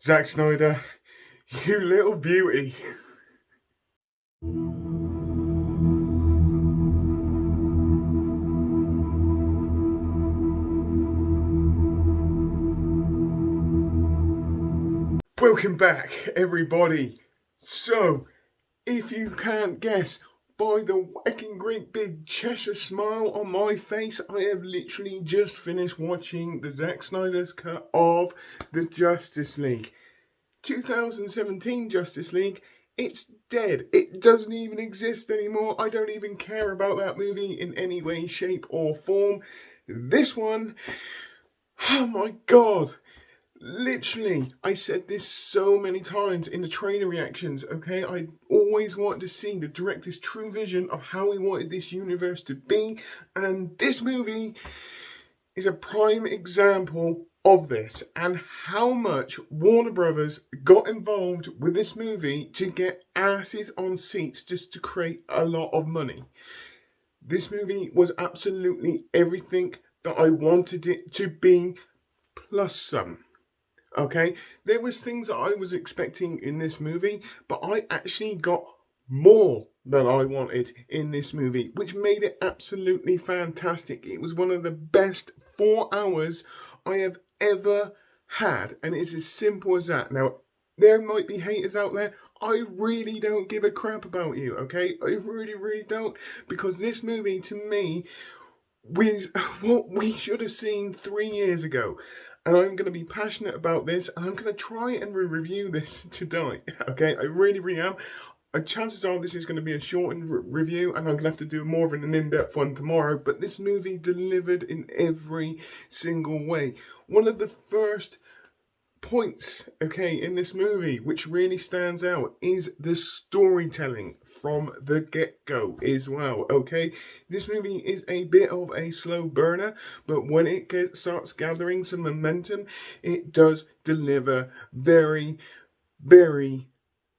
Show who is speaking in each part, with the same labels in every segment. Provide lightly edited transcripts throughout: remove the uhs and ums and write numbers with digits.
Speaker 1: Zack Snyder, you little beauty. Welcome back, everybody. So, if you can't guess by the whacking great big Cheshire smile on my face, I have literally just finished watching the Zack Snyder's cut of the Justice League. 2017 Justice League, it's dead. It doesn't even exist anymore. I don't even care about that movie in any way, shape, or form. This one, oh my god. Literally, I said this so many times in the trailer reactions, okay? I always wanted to see the director's true vision of how he wanted this universe to be, and this movie is a prime example of this, and how much Warner Brothers got involved with this movie to get asses on seats just to create a lot of money. This movie was absolutely everything that I wanted it to be, plus some. Okay, there was things that I was expecting in this movie, but I actually got more than I wanted in this movie, which made it absolutely fantastic. It was one of the best 4 hours I have ever had, and it's as simple as that. Now, there might be haters out there. I really don't give a crap about you, okay? I really don't, because this movie, to me, was what we should have seen 3 years ago. And I'm going to be passionate about this, and I'm going to try and review this tonight. Okay, I really am. Chances are this is going to be a shortened review, and I'm going to have to do more of an in-depth one tomorrow. But this movie delivered in every single way. One of the first points, okay, in this movie, which really stands out, is the storytelling from the get-go as well, okay? This movie is a bit of a slow burner, but when it starts gathering some momentum, it does deliver very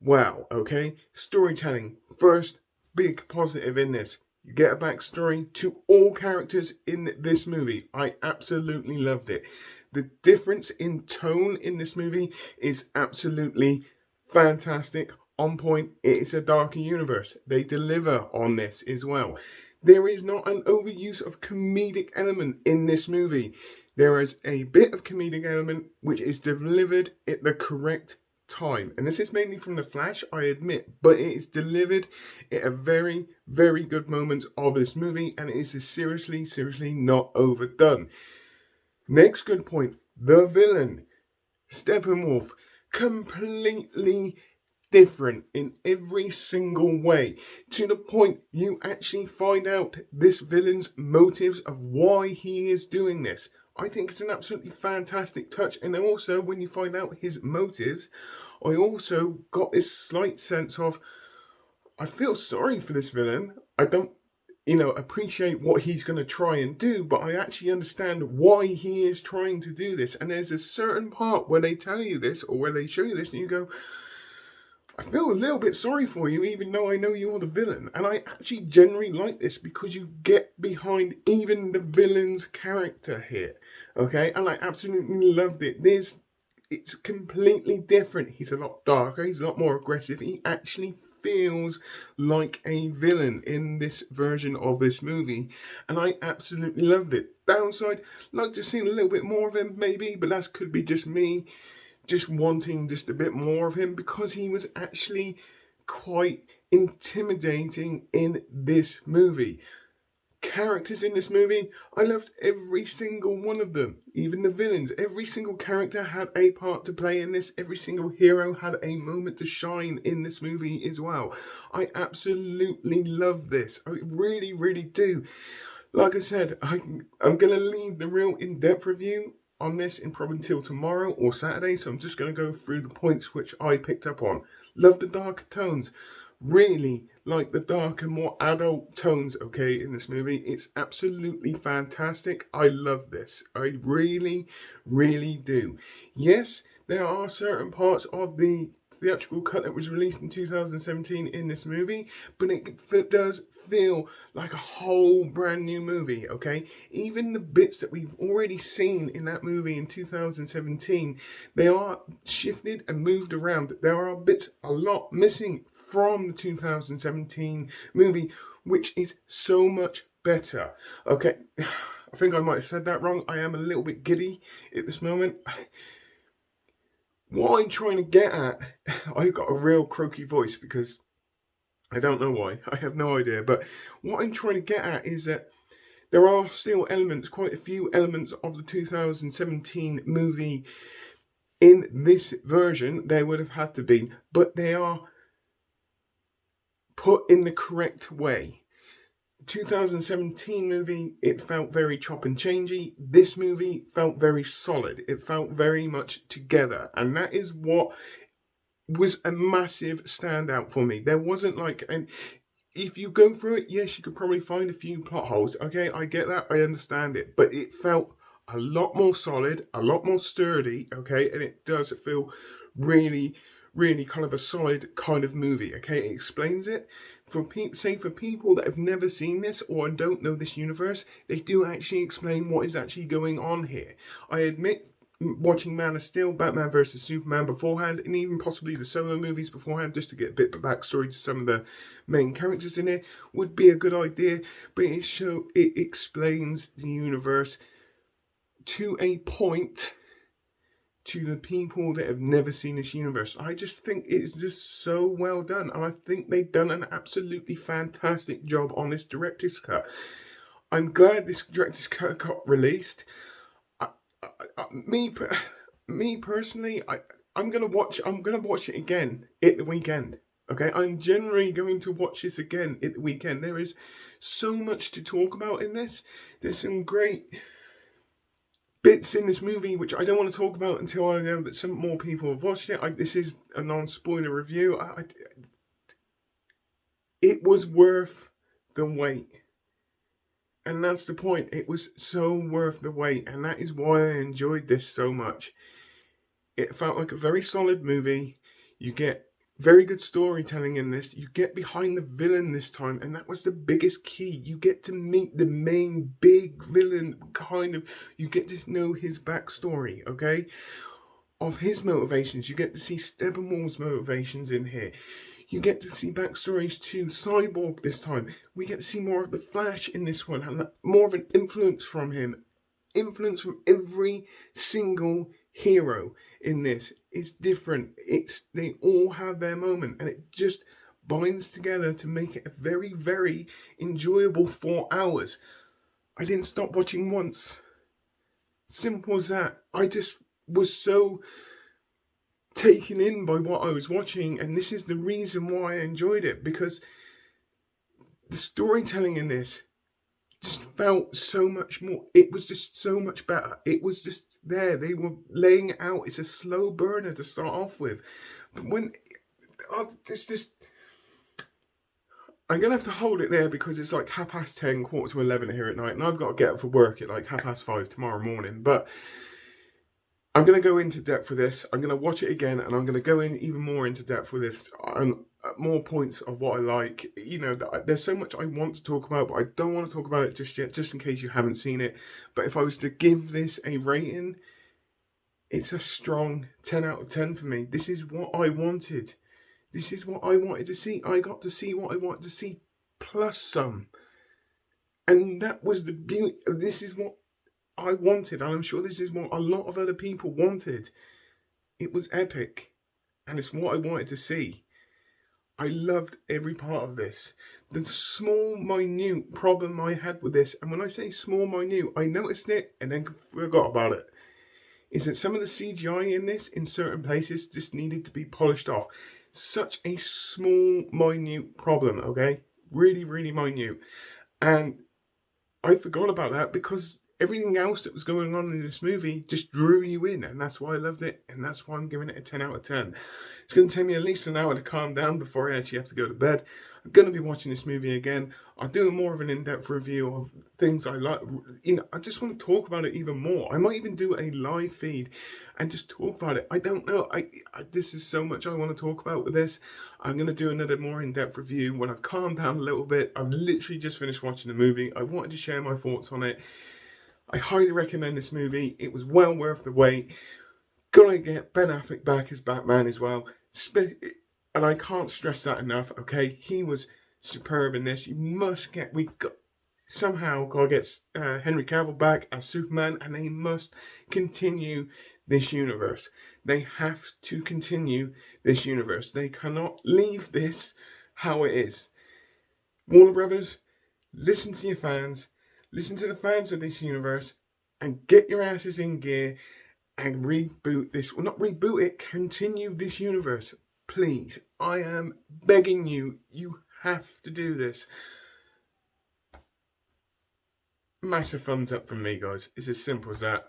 Speaker 1: well, okay? Storytelling, first big positive in this. You get a backstory to all characters in this movie. I absolutely loved it. The difference in tone in this movie is absolutely fantastic, on point. It is a darker universe. They deliver on this as well. There is not an overuse of comedic element in this movie. There is a bit of comedic element which is delivered at the correct time. And this is mainly from The Flash, I admit, but it is delivered at a very good moment of this movie, and it is seriously not overdone. Next good point, the villain, Steppenwolf, completely different in every single way, to the point you actually find out this villain's motives of why he is doing this. I think it's an absolutely fantastic touch, and then also when you find out his motives, I also got this slight sense of, I feel sorry for this villain. I don't appreciate what he's going to try and do, but I actually understand why he is trying to do this. And there's a certain part where they tell you this, or where they show you this, and you go, I feel a little bit sorry for you, even though I know you're the villain. And I actually generally like this, because you get behind even the villain's character here, okay? And I absolutely loved it. It's completely different. He's a lot darker, he's a lot more aggressive. He actually feels like a villain in this version of this movie, and I absolutely loved it. Downside, like to see a little bit more of him maybe, but that could be just me just wanting just a bit more of him, because he was actually quite intimidating in this movie. Characters in this movie, I loved every single one of them, even the villains. Every single character had a part to play in this. Every single hero had a moment to shine in this movie as well. I absolutely love this. I really do. Like I said, I'm going to leave the real in-depth review on this in probably until tomorrow or Saturday, so I'm just going to go through the points which I picked up on. Love the darker tones. Really like the darker, more adult tones, okay, in this movie. It's absolutely fantastic. I love this. I really do. Yes, there are certain parts of the theatrical cut that was released in 2017 in this movie, but it does feel like a whole brand new movie, okay? Even the bits that we've already seen in that movie in 2017, they are shifted and moved around. There are bits a lot missing from the 2017 movie, which is so much better, okay? I think I might have said that wrong. I am a little bit giddy at this moment. What I'm trying to get at, I've got a real croaky voice because I don't know why. I have no idea. But what I'm trying to get at is that there are still elements, quite a few elements of the 2017 movie in this version. There would have had to be, but they are put in the correct way. 2017 movie, it felt very chop and changey. This movie felt very solid. It felt very much together, and that is what was a massive standout for me. There wasn't like, and if you go through it, yes, you could probably find a few plot holes. Okay, I get that, I understand it, but it felt a lot more solid, a lot more sturdy. Okay, and it does feel really, really kind of a solid kind of movie. Okay, it explains it. For people that have never seen this or don't know this universe, they do actually explain what is actually going on here. I admit, watching Man of Steel, Batman vs Superman beforehand, and even possibly the solo movies beforehand, just to get a bit of backstory to some of the main characters in it, would be a good idea. But it explains the universe to a point to the people that have never seen this universe. I just think it's just so well done, and I think they've done an absolutely fantastic job on this director's cut. I'm glad this director's cut got released. Me personally, I'm gonna watch it again at the weekend. Okay, I'm generally going to watch this again at the weekend. There is so much to talk about in this. There's some great bits in this movie which I don't want to talk about until I know that some more people have watched it. This is a non-spoiler review. It was worth the wait. And that's the point. It was so worth the wait, and that is why I enjoyed this so much. It felt like a very solid movie. You get very good storytelling in this. You get behind the villain this time, and that was the biggest key. You get to meet the main big villain, you get to know his backstory, okay? Of his motivations. You get to see Steppenwolf's motivations in here. You get to see backstories to Cyborg this time. We get to see more of the Flash in this one, and more of an influence from him. Influence from every single hero in this. It's different. They all have their moment, and it just binds together to make it a very, very enjoyable 4 hours. I didn't stop watching once. Simple as that. I just was so taken in by what I was watching, and this is the reason why I enjoyed it, because the storytelling in this just felt so much more. It was just so much better. It was just there. They were laying it out. It's a slow burner to start off with, but when it's just, I'm gonna have to hold it there because it's like 10:30, 11:15 here at night, and I've got to get up for work at like 5:30 tomorrow morning. But I'm going to go into depth with this. I'm going to watch it again, and I'm going to go in even more into depth with this, more points of what I like. You know, there's so much I want to talk about, but I don't want to talk about it just yet, just in case you haven't seen it. But if I was to give this a rating, it's a strong 10 out of 10 for me. This is what I wanted. This is what I wanted to see. I got to see what I wanted to see, plus some. And that was the beauty. This is what I wanted, and I'm sure this is what a lot of other people wanted. It was epic, and it's what I wanted to see. I loved every part of this. The small, minute problem I had with this, and when I say small, minute, I noticed it and then forgot about it, is that some of the CGI in this, in certain places, just needed to be polished off. Such a small, minute problem, okay? Really, really minute. And I forgot about that because everything else that was going on in this movie just drew you in, and that's why I loved it, and that's why I'm giving it a 10 out of 10. It's going to take me at least an hour to calm down before I actually have to go to bed. I'm going to be watching this movie again. I'll do more of an in-depth review of things I like. You know, I just want to talk about it even more. I might even do a live feed and just talk about it. I don't know. This is so much I want to talk about with this. I'm going to do another more in-depth review when I've calmed down a little bit. I've literally just finished watching the movie. I wanted to share my thoughts on it. I highly recommend this movie. It was well worth the wait. Gonna get Ben Affleck back as Batman as well. And I can't stress that enough, okay? He was superb in this. Somehow gotta get Henry Cavill back as Superman, and they must continue this universe. They have to continue this universe. They cannot leave this how it is. Warner Brothers, listen to your fans, listen to the fans of this universe, and get your asses in gear and reboot this. Well, not reboot it, continue this universe. Please, I am begging you. You have to do this. Massive thumbs up from me, guys. It's as simple as that.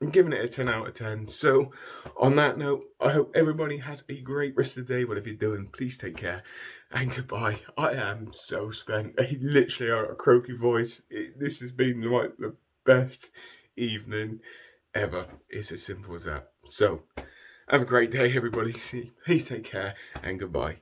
Speaker 1: I'm giving it a 10 out of 10. So, on that note, I hope everybody has a great rest of the day. Whatever you're doing, please take care. And goodbye. I am so spent. I literally are a croaky voice. This has been like the best evening ever. It's as simple as that. So, have a great day, everybody. Please take care and goodbye.